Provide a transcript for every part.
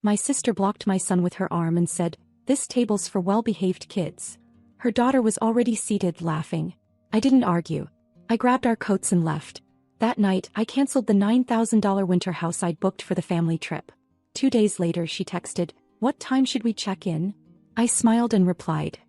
My sister blocked my son with her arm and said, "This table's for well-behaved kids." Her daughter was already seated, laughing. I didn't argue. I grabbed our coats and left. That night, I canceled the $9,000 winter house I'd booked for the family trip. 2 days later, she texted, "What time should we check in?" I smiled and replied.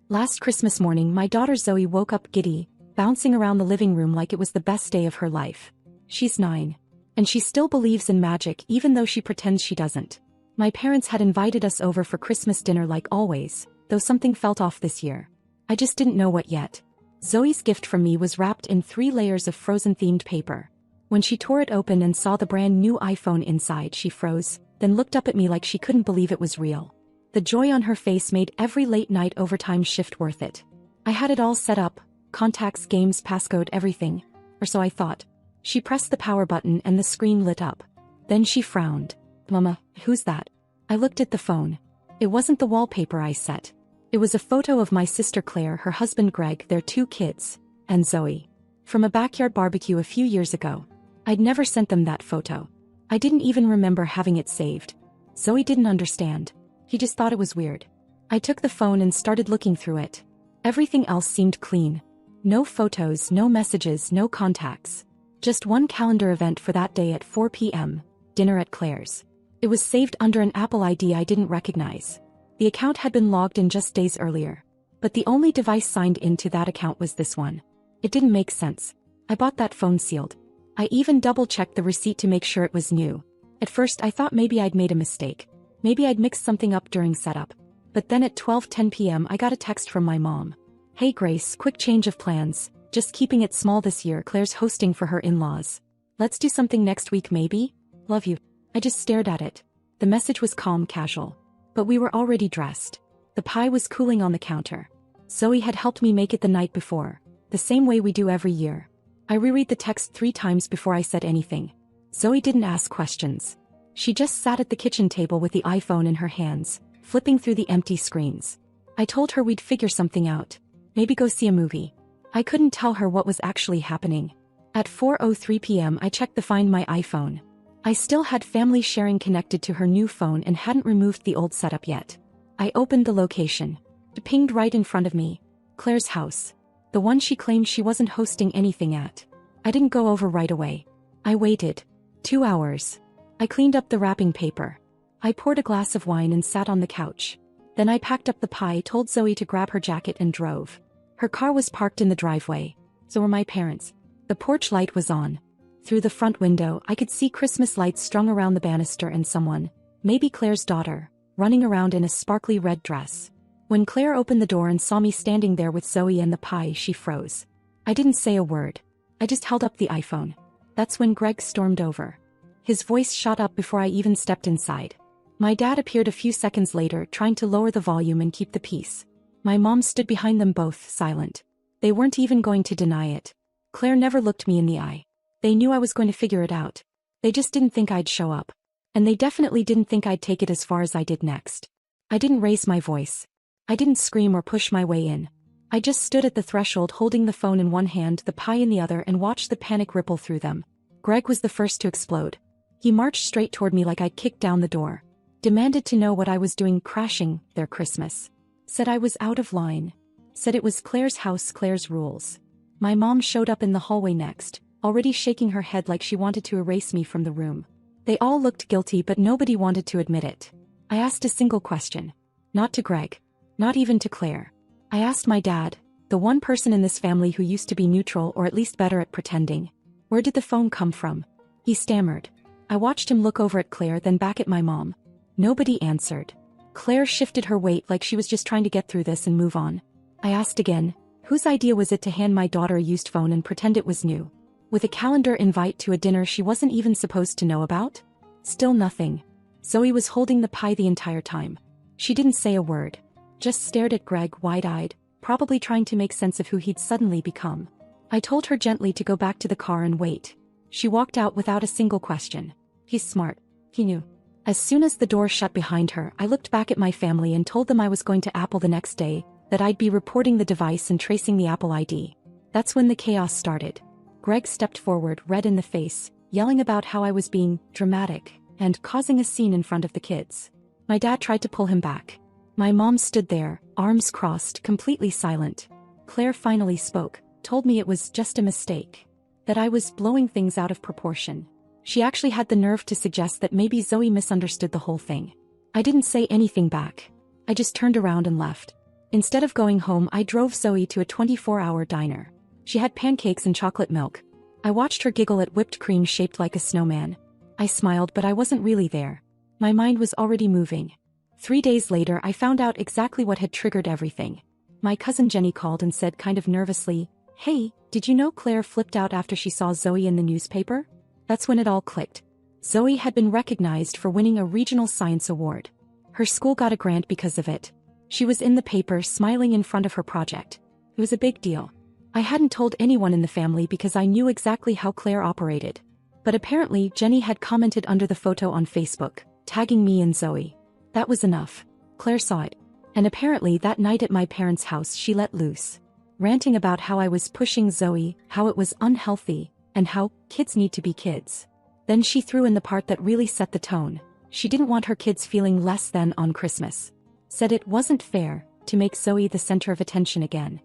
Last Christmas morning, my daughter Zoe woke up giddy, bouncing around the living room like it was the best day of her life. She's 9. And she still believes in magic even though she pretends she doesn't. My parents had invited us over for Christmas dinner like always, though something felt off this year. I just didn't know what yet. Zoe's gift from me was wrapped in 3 layers of Frozen-themed paper. When she tore it open and saw the brand new iPhone inside, she froze, then looked up at me like she couldn't believe it was real. The joy on her face made every late-night overtime shift worth it. I had it all set up, contacts, games, passcode, everything. Or so I thought. She pressed the power button and the screen lit up. Then she frowned. "Mama, who's that?" I looked at the phone. It wasn't the wallpaper I set. It was a photo of my sister Claire, her husband Greg, their 2 kids, and Zoe. From a backyard barbecue a few years ago. I'd never sent them that photo. I didn't even remember having it saved. Zoe didn't understand. He just thought it was weird. I took the phone and started looking through it. Everything else seemed clean. No photos, no messages, no contacts. Just one calendar event for that day at 4 p.m., dinner at Claire's. It was saved under an Apple ID I didn't recognize. The account had been logged in just days earlier. But the only device signed into that account was this one. It didn't make sense. I bought that phone sealed. I even double-checked the receipt to make sure it was new. At first I thought maybe I'd made a mistake. Maybe I'd mixed something up during setup. But then at 12:10 p.m. I got a text from my mom. "Hey Grace, quick change of plans. Just keeping it small this year. Claire's hosting for her in-laws. Let's do something next week maybe? Love you." I just stared at it. The message was calm, casual. But we were already dressed. The pie was cooling on the counter. Zoe had helped me make it the night before, the same way we do every year. I reread the text 3 times before I said anything. Zoe didn't ask questions. She just sat at the kitchen table with the iPhone in her hands, flipping through the empty screens. I told her we'd figure something out. Maybe go see a movie. I couldn't tell her what was actually happening. At 4:03 p.m. I checked the Find My iPhone. I still had family sharing connected to her new phone and hadn't removed the old setup yet. I opened the location. It pinged right in front of me. Claire's house. The one she claimed she wasn't hosting anything at. I didn't go over right away. I waited. 2 hours. I cleaned up the wrapping paper. I poured a glass of wine and sat on the couch. Then I packed up the pie, told Zoe to grab her jacket and drove. Her car was parked in the driveway. So were my parents. The porch light was on. Through the front window, I could see Christmas lights strung around the banister and someone, maybe Claire's daughter, running around in a sparkly red dress. When Claire opened the door and saw me standing there with Zoe and the pie, she froze. I didn't say a word. I just held up the iPhone. That's when Greg stormed over. His voice shot up before I even stepped inside. My dad appeared a few seconds later, trying to lower the volume and keep the peace. My mom stood behind them both, silent. They weren't even going to deny it. Claire never looked me in the eye. They knew I was going to figure it out. They just didn't think I'd show up. And they definitely didn't think I'd take it as far as I did next. I didn't raise my voice. I didn't scream or push my way in. I just stood at the threshold holding the phone in one hand, the pie in the other, and watched the panic ripple through them. Greg was the first to explode. He marched straight toward me like I'd kicked down the door. Demanded to know what I was doing crashing their Christmas. Said I was out of line. Said it was Claire's house, Claire's rules. My mom showed up in the hallway next, already shaking her head like she wanted to erase me from the room. They all looked guilty, but nobody wanted to admit it. I asked a single question. Not to Greg. Not even to Claire. I asked my dad, the one person in this family who used to be neutral or at least better at pretending. Where did the phone come from? He stammered. I watched him look over at Claire, then back at my mom. Nobody answered. Claire shifted her weight like she was just trying to get through this and move on. I asked again, whose idea was it to hand my daughter a used phone and pretend it was new? With a calendar invite to a dinner she wasn't even supposed to know about? Still nothing. Zoe was holding the pie the entire time. She didn't say a word. Just stared at Greg, wide-eyed, probably trying to make sense of who he'd suddenly become. I told her gently to go back to the car and wait. She walked out without a single question. He's smart. He knew. As soon as the door shut behind her, I looked back at my family and told them I was going to Apple the next day, that I'd be reporting the device and tracing the Apple ID. That's when the chaos started. Greg stepped forward, red in the face, yelling about how I was being dramatic. and causing a scene in front of the kids. My dad tried to pull him back. My mom stood there, arms crossed, completely silent. Claire finally spoke, told me it was just a mistake. That I was blowing things out of proportion. She actually had the nerve to suggest that maybe Zoe misunderstood the whole thing. I didn't say anything back. I just turned around and left. Instead of going home, I drove Zoe to a 24-hour diner. She had pancakes and chocolate milk. I watched her giggle at whipped cream shaped like a snowman. I smiled, but I wasn't really there. My mind was already moving. 3 days later, I found out exactly what had triggered everything. My cousin Jenny called and said kind of nervously, "Hey, did you know Claire flipped out after she saw Zoe in the newspaper?" That's when it all clicked. Zoe had been recognized for winning a regional science award. Her school got a grant because of it. She was in the paper smiling in front of her project. It was a big deal. I hadn't told anyone in the family because I knew exactly how Claire operated. But apparently Jenny had commented under the photo on Facebook, tagging me and Zoe. That was enough. Claire saw it. And apparently that night at my parents' house she let loose. Ranting about how I was pushing Zoe, how it was unhealthy, and how kids need to be kids. Then she threw in the part that really set the tone. She didn't want her kids feeling less than on Christmas. Said it wasn't fair to make Zoe the center of attention again.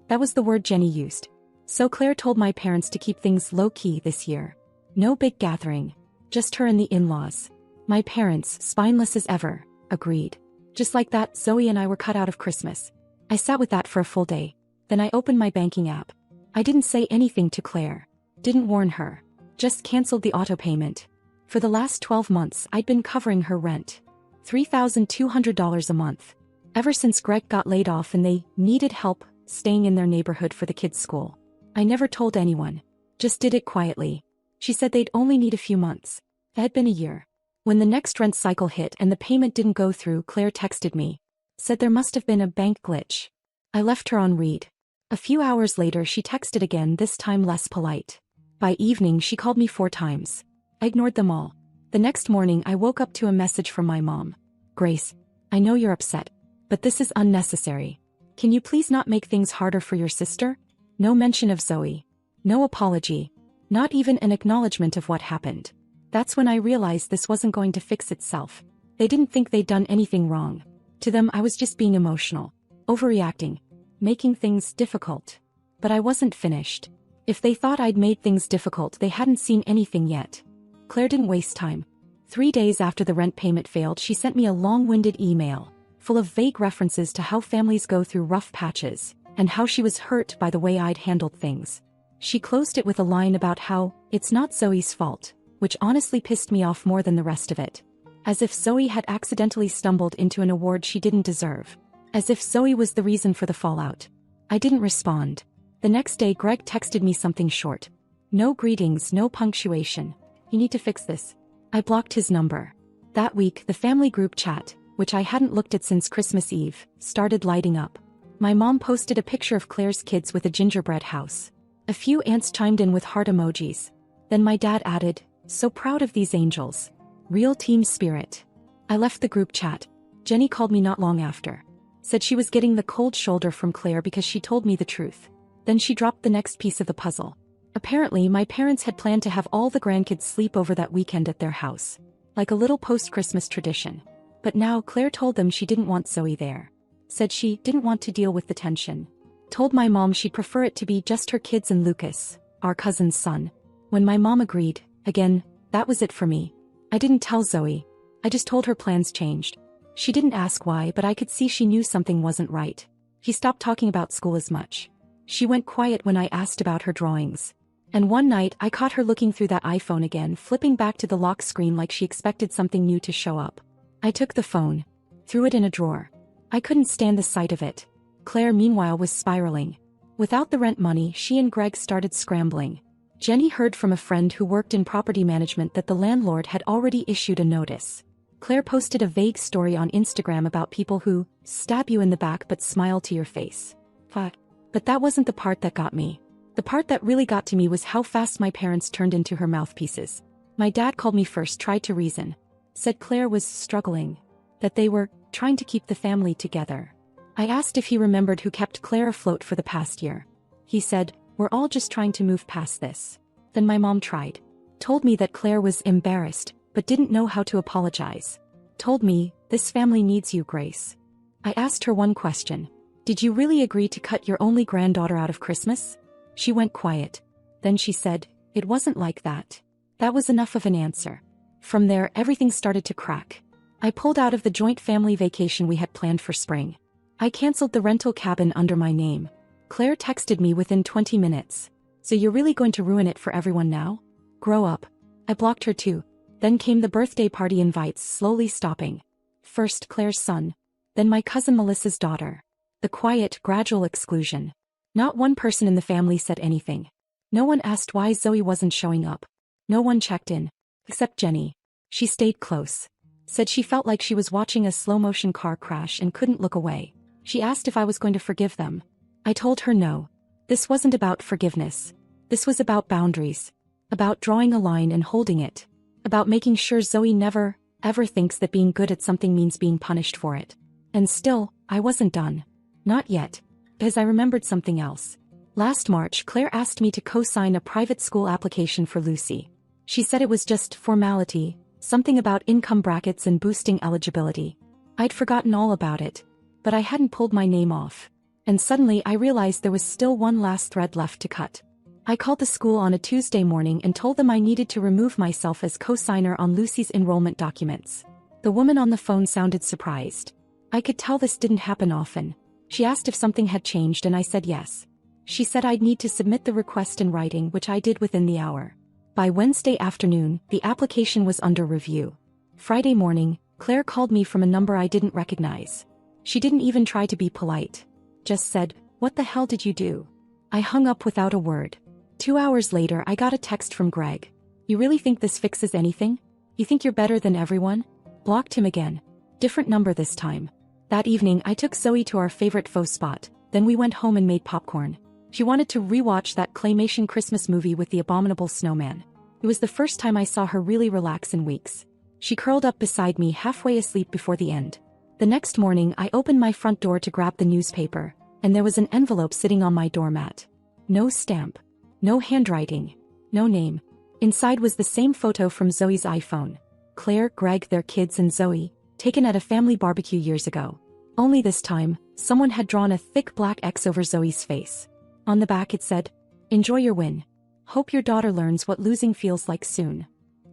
That was the word Jenny used. So Claire told my parents to keep things low-key this year. No big gathering. Just her and the in-laws. My parents, spineless as ever, agreed. Just like that, Zoe and I were cut out of Christmas. I sat with that for a full day. Then I opened my banking app. I didn't say anything to Claire. Didn't warn her. Just canceled the auto payment. For the last 12 months, I'd been covering her rent. $3,200 a month. Ever since Greg got laid off and they needed help staying in their neighborhood for the kids' school. I never told anyone. Just did it quietly. She said they'd only need a few months. It had been a year. When the next rent cycle hit and the payment didn't go through, Claire texted me. Said there must have been a bank glitch. I left her on read. A few hours later she texted again, this time less polite. By evening she called me 4 times. I ignored them all. The next morning I woke up to a message from my mom. "Grace, I know you're upset, but this is unnecessary. Can you please not make things harder for your sister?" No mention of Zoe. No apology. Not even an acknowledgement of what happened. That's when I realized this wasn't going to fix itself. They didn't think they'd done anything wrong. To them I was just being emotional. Overreacting. Making things difficult. But I wasn't finished. If they thought I'd made things difficult, they hadn't seen anything yet. Claire didn't waste time. 3 days after the rent payment failed, she sent me a long-winded email, full of vague references to how families go through rough patches, and how she was hurt by the way I'd handled things. She closed it with a line about how it's not Zoe's fault, which honestly pissed me off more than the rest of it. As if Zoe had accidentally stumbled into an award she didn't deserve. As if Zoe was the reason for the fallout. I didn't respond. The next day Greg texted me something short. No greetings, no punctuation. You need to fix this. I blocked his number. That week, the family group chat, which I hadn't looked at since Christmas Eve, started lighting up. My mom posted a picture of Claire's kids with a gingerbread house. A few aunts chimed in with heart emojis. Then my dad added, "So proud of these angels. Real team spirit." I left the group chat. Jenny called me not long after. Said she was getting the cold shoulder from Claire because she told me the truth. Then she dropped the next piece of the puzzle. Apparently my parents had planned to have all the grandkids sleep over that weekend at their house. Like a little post-Christmas tradition. But now Claire told them she didn't want Zoe there. Said she didn't want to deal with the tension. Told my mom she'd prefer it to be just her kids and Lucas, our cousin's son. When my mom agreed, again, that was it for me. I didn't tell Zoe. I just told her plans changed. She didn't ask why, but I could see she knew something wasn't right. He stopped talking about school as much. She went quiet when I asked about her drawings. And one night I caught her looking through that iPhone again, flipping back to the lock screen like she expected something new to show up. I took the phone. Threw it in a drawer. I couldn't stand the sight of it. Claire meanwhile was spiraling. Without the rent money, she and Greg started scrambling. Jenny heard from a friend who worked in property management that the landlord had already issued a notice. Claire posted a vague story on Instagram about people who stab you in the back but smile to your face. But that wasn't the part that got me. The part that really got to me was how fast my parents turned into her mouthpieces. My dad called me first, tried to reason. Said Claire was struggling. That they were trying to keep the family together. I asked if he remembered who kept Claire afloat for the past year. He said, "We're all just trying to move past this." Then my mom tried. Told me that Claire was embarrassed, but didn't know how to apologize. Told me, "This family needs you, Grace." I asked her one question. "Did you really agree to cut your only granddaughter out of Christmas?" She went quiet. Then she said, "It wasn't like that." That was enough of an answer. From there, everything started to crack. I pulled out of the joint family vacation we had planned for spring. I canceled the rental cabin under my name. Claire texted me within 20 minutes. "So you're really going to ruin it for everyone now? Grow up." I blocked her too. Then came the birthday party invites slowly stopping. First Claire's son. Then my cousin Melissa's daughter. The quiet, gradual exclusion. Not one person in the family said anything. No one asked why Zoe wasn't showing up. No one checked in. Except Jenny. She stayed close. Said she felt like she was watching a slow-motion car crash and couldn't look away. She asked if I was going to forgive them. I told her no. This wasn't about forgiveness. This was about boundaries. About drawing a line and holding it. About making sure Zoe never, ever thinks that being good at something means being punished for it. And still, I wasn't done. Not yet. Because I remembered something else. Last March, Claire asked me to co-sign a private school application for Lucy. She said it was just formality, something about income brackets and boosting eligibility. I'd forgotten all about it. But I hadn't pulled my name off. And suddenly I realized there was still one last thread left to cut. I called the school on a Tuesday morning and told them I needed to remove myself as co-signer on Lucy's enrollment documents. The woman on the phone sounded surprised. I could tell this didn't happen often. She asked if something had changed and I said yes. She said I'd need to submit the request in writing, which I did within the hour. By Wednesday afternoon, the application was under review. Friday morning, Claire called me from a number I didn't recognize. She didn't even try to be polite. Just said, "What the hell did you do?" I hung up without a word. 2 hours later I got a text from Greg. "You really think this fixes anything? You think you're better than everyone?" Blocked him again. Different number this time. That evening I took Zoe to our favorite pho spot, then we went home and made popcorn. She wanted to rewatch that claymation Christmas movie with the abominable snowman. It was the first time I saw her really relax in weeks. She curled up beside me halfway asleep before the end. The next morning I opened my front door to grab the newspaper, and there was an envelope sitting on my doormat. No stamp. No handwriting. No name. Inside was the same photo from Zoe's iPhone. Claire, Greg, their kids and Zoe, taken at a family barbecue years ago. Only this time, someone had drawn a thick black X over Zoe's face. On the back it said, "Enjoy your win. Hope your daughter learns what losing feels like soon."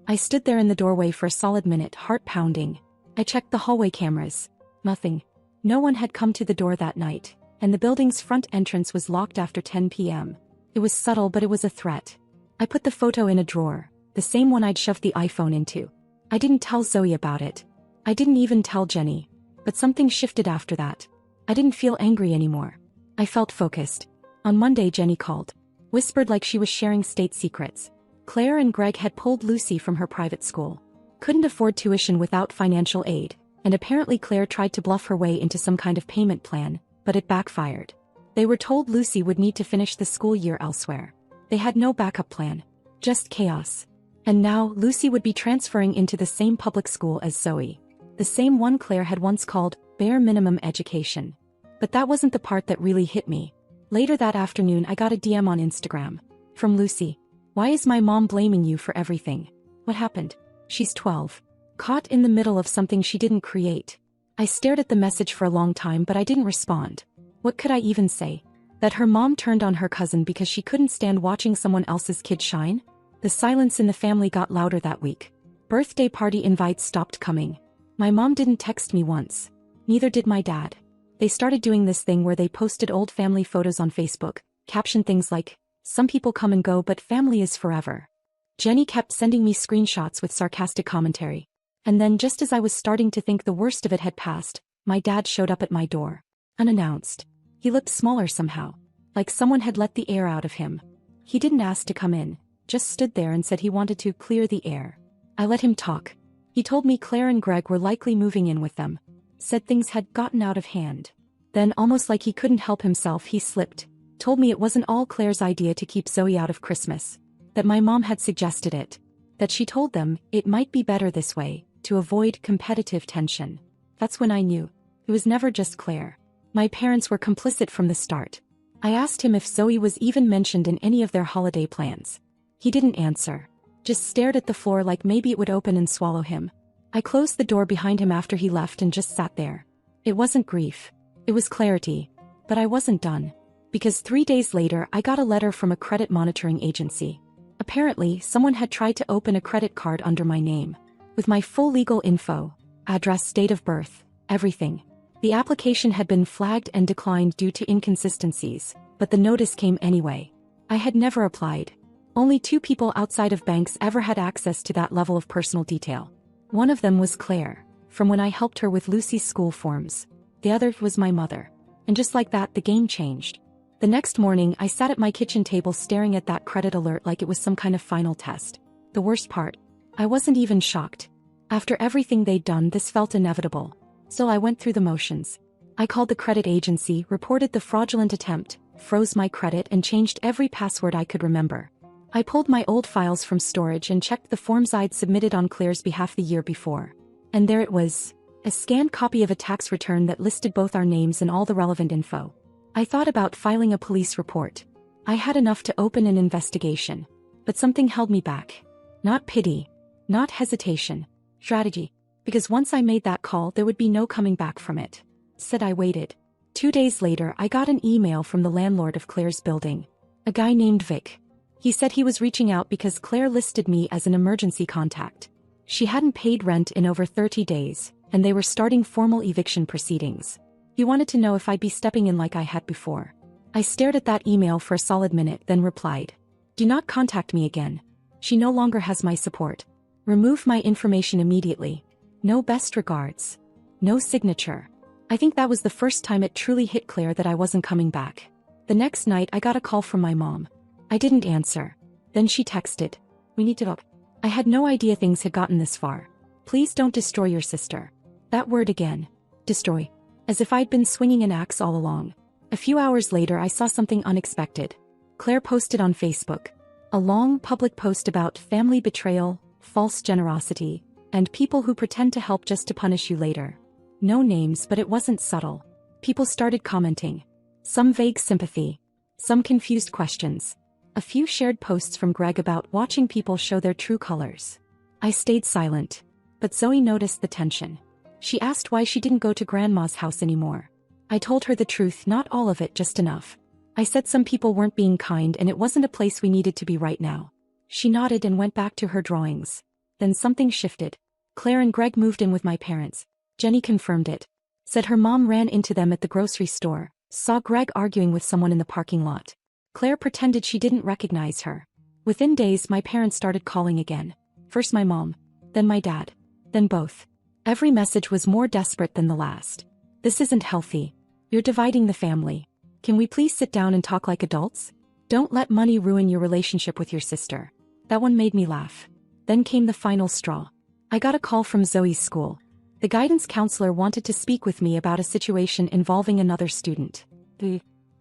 I stood there in the doorway for a solid minute, heart pounding. I checked the hallway cameras. Nothing. No one had come to the door that night, and the building's front entrance was locked after 10 p.m. It was subtle, but it was a threat. I put the photo in a drawer, the same one I'd shoved the iPhone into. I didn't tell Zoe about it. I didn't even tell Jenny. But something shifted after that. I didn't feel angry anymore. I felt focused. On Monday Jenny called. Whispered like she was sharing state secrets. Claire and Greg had pulled Lucy from her private school. Couldn't afford tuition without financial aid, and apparently Claire tried to bluff her way into some kind of payment plan, but it backfired. They were told Lucy would need to finish the school year elsewhere. They had no backup plan. Just chaos. And now Lucy would be transferring into the same public school as Zoe. The same one Claire had once called bare minimum education. But that wasn't the part that really hit me. Later that afternoon I got a DM on Instagram. From Lucy. "Why is my mom blaming you for everything? What happened?" She's 12. Caught in the middle of something she didn't create. I stared at the message for a long time, but I didn't respond. What could I even say? That her mom turned on her cousin because she couldn't stand watching someone else's kid shine? The silence in the family got louder that week. Birthday party invites stopped coming. My mom didn't text me once. Neither did my dad. They started doing this thing where they posted old family photos on Facebook, captioned things like, "Some people come and go but family is forever." Jenny kept sending me screenshots with sarcastic commentary. And then just as I was starting to think the worst of it had passed, my dad showed up at my door. Unannounced. He looked smaller somehow. Like someone had let the air out of him. He didn't ask to come in, just stood there and said he wanted to clear the air. I let him talk. He told me Claire and Greg were likely moving in with them. Said things had gotten out of hand. Then, almost like he couldn't help himself, he slipped. Told me it wasn't all Claire's idea to keep Zoe out of Christmas. That my mom had suggested it. That she told them it might be better this way, to avoid competitive tension. That's when I knew. It was never just Claire. My parents were complicit from the start. I asked him if Zoe was even mentioned in any of their holiday plans. He didn't answer. just stared at the floor like maybe it would open and swallow him. I closed the door behind him after he left and just sat there. It wasn't grief. It was clarity. But I wasn't done. Because 3 days later I got a letter from a credit monitoring agency. Apparently, someone had tried to open a credit card under my name. With my full legal info, address, date of birth, everything. The application had been flagged and declined due to inconsistencies, but the notice came anyway. I had never applied. Only 2 people outside of banks ever had access to that level of personal detail. One of them was Claire, from when I helped her with Lucy's school forms. The other was my mother. And just like that, the game changed. The next morning, I sat at my kitchen table staring at that credit alert like it was some kind of final test. The worst part, I wasn't even shocked. After everything they'd done, this felt inevitable. So I went through the motions. I called the credit agency, reported the fraudulent attempt, froze my credit, and changed every password I could remember. I pulled my old files from storage and checked the forms I'd submitted on Claire's behalf the year before. And there it was. A scanned copy of a tax return that listed both our names and all the relevant info. I thought about filing a police report. I had enough to open an investigation. But something held me back. Not pity. Not hesitation. Strategy. Because once I made that call, there would be no coming back from it. Said I waited. 2 days later, I got an email from the landlord of Claire's building. A guy named Vic. He said he was reaching out because Claire listed me as an emergency contact. She hadn't paid rent in over 30 days, and they were starting formal eviction proceedings. He wanted to know if I'd be stepping in like I had before. I stared at that email for a solid minute, then replied, "Do not contact me again. She no longer has my support. Remove my information immediately. No best regards." No signature. I think that was the first time it truly hit Claire that I wasn't coming back. The next night I got a call from my mom. I didn't answer. Then she texted, "We need to talk." I had no idea things had gotten this far. "Please don't destroy your sister." That word again. Destroy. As if I'd been swinging an axe all along. A few hours later I saw something unexpected. Claire posted on Facebook. A long public post about family betrayal, false generosity, and people who pretend to help just to punish you later. No names, but it wasn't subtle. People started commenting. Some vague sympathy. Some confused questions. A few shared posts from Greg about watching people show their true colors. I stayed silent. But Zoe noticed the tension. She asked why she didn't go to Grandma's house anymore. I told her the truth, not all of it, just enough. I said some people weren't being kind and it wasn't a place we needed to be right now. She nodded and went back to her drawings. Then something shifted. Claire and Greg moved in with my parents. Jenny confirmed it. Said her mom ran into them at the grocery store, saw Greg arguing with someone in the parking lot. Claire pretended she didn't recognize her. Within days my parents started calling again. First my mom, then my dad, then both. Every message was more desperate than the last. "This isn't healthy. You're dividing the family. Can we please sit down and talk like adults? Don't let money ruin your relationship with your sister." That one made me laugh. Then came the final straw. I got a call from Zoe's school. The guidance counselor wanted to speak with me about a situation involving another student.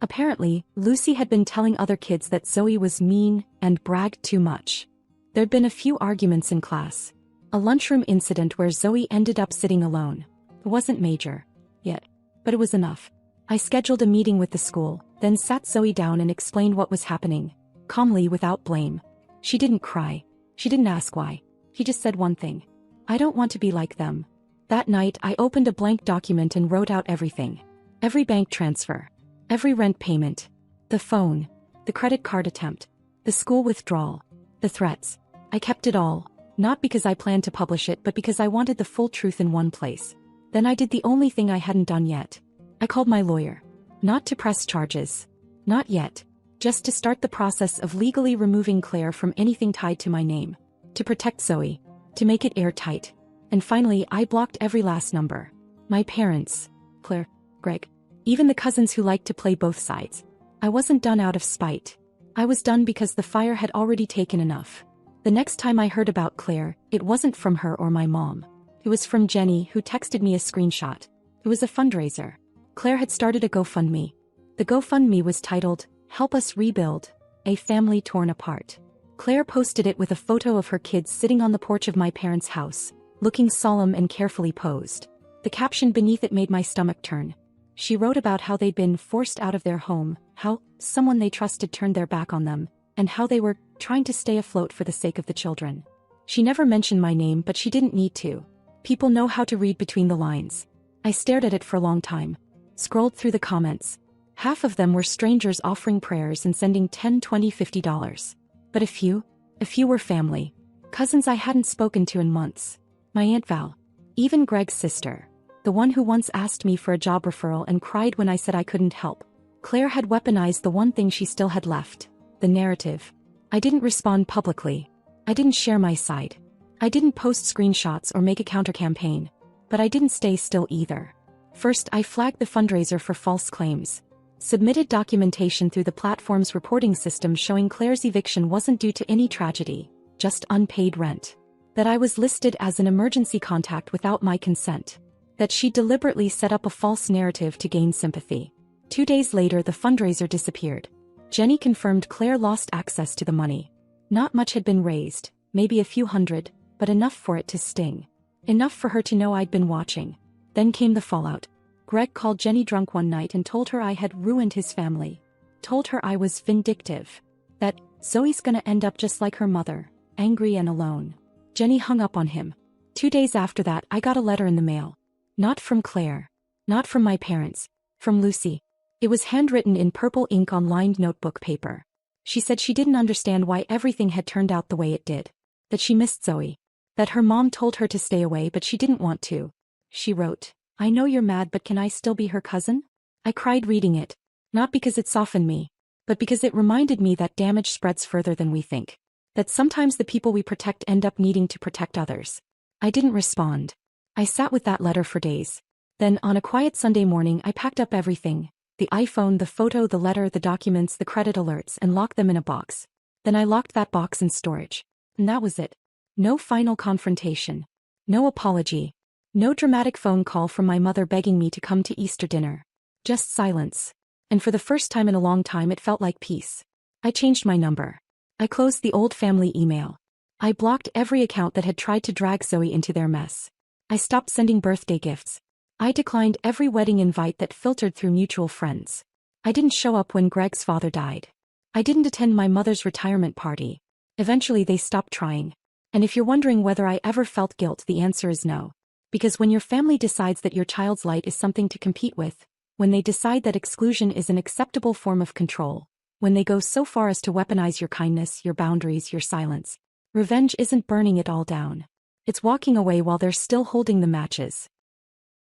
Apparently, Lucy had been telling other kids that Zoe was mean and bragged too much. There'd been a few arguments in class. A lunchroom incident where Zoe ended up sitting alone. It wasn't major. Yet. But it was enough. I scheduled a meeting with the school, then sat Zoe down and explained what was happening. Calmly, without blame. She didn't cry. She didn't ask why. He just said one thing. "I don't want to be like them." That night I opened a blank document and wrote out everything. Every bank transfer. Every rent payment. The phone. The credit card attempt. The school withdrawal. The threats. I kept it all. Not because I planned to publish it, but because I wanted the full truth in one place. Then I did the only thing I hadn't done yet. I called my lawyer. Not to press charges. Not yet. Just to start the process of legally removing Claire from anything tied to my name. To protect Zoe. To make it airtight. And finally, I blocked every last number. My parents. Claire. Greg. Even the cousins who liked to play both sides. I wasn't done out of spite. I was done because the fire had already taken enough. The next time I heard about Claire, it wasn't from her or my mom. It was from Jenny, who texted me a screenshot. It was a fundraiser. Claire had started a GoFundMe. The GoFundMe was titled, "Help Us Rebuild, a Family Torn Apart." Claire posted it with a photo of her kids sitting on the porch of my parents' house, looking solemn and carefully posed. The caption beneath it made my stomach turn. She wrote about how they'd been forced out of their home, how someone they trusted turned their back on them, and how they were trying to stay afloat for the sake of the children. She never mentioned my name, but she didn't need to. People know how to read between the lines. I stared at it for a long time. Scrolled through the comments. Half of them were strangers offering prayers and sending $10, $20, $50. But a few were family. Cousins I hadn't spoken to in months. My Aunt Val. Even Greg's sister. The one who once asked me for a job referral and cried when I said I couldn't help. Claire had weaponized the one thing she still had left. The narrative. I didn't respond publicly. I didn't share my side. I didn't post screenshots or make a counter-campaign. But I didn't stay still either. First, I flagged the fundraiser for false claims. Submitted documentation through the platform's reporting system showing Claire's eviction wasn't due to any tragedy, just unpaid rent. That I was listed as an emergency contact without my consent. That she deliberately set up a false narrative to gain sympathy. 2 days later, the fundraiser disappeared. Jenny confirmed Claire lost access to the money. Not much had been raised, maybe a few hundred, but enough for it to sting. Enough for her to know I'd been watching. Then came the fallout. Greg called Jenny drunk one night and told her I had ruined his family. Told her I was vindictive. That Zoe's gonna end up just like her mother, angry and alone. Jenny hung up on him. 2 days after that, I got a letter in the mail. Not from Claire. Not from my parents. From Lucy. It was handwritten in purple ink on lined notebook paper. She said she didn't understand why everything had turned out the way it did. That she missed Zoe. That her mom told her to stay away but she didn't want to. She wrote, "I know you're mad, but can I still be her cousin?" I cried reading it. Not because it softened me, but because it reminded me that damage spreads further than we think. That sometimes the people we protect end up needing to protect others. I didn't respond. I sat with that letter for days. Then, on a quiet Sunday morning, I packed up everything. The iPhone, the photo, the letter, the documents, the credit alerts, and locked them in a box. Then I locked that box in storage. And that was it. No final confrontation. No apology. No dramatic phone call from my mother begging me to come to Easter dinner. Just silence. And for the first time in a long time it felt like peace. I changed my number. I closed the old family email. I blocked every account that had tried to drag Zoe into their mess. I stopped sending birthday gifts. I declined every wedding invite that filtered through mutual friends. I didn't show up when Greg's father died. I didn't attend my mother's retirement party. Eventually they stopped trying. And if you're wondering whether I ever felt guilt, the answer is no. Because when your family decides that your child's light is something to compete with, when they decide that exclusion is an acceptable form of control, when they go so far as to weaponize your kindness, your boundaries, your silence, revenge isn't burning it all down. It's walking away while they're still holding the matches.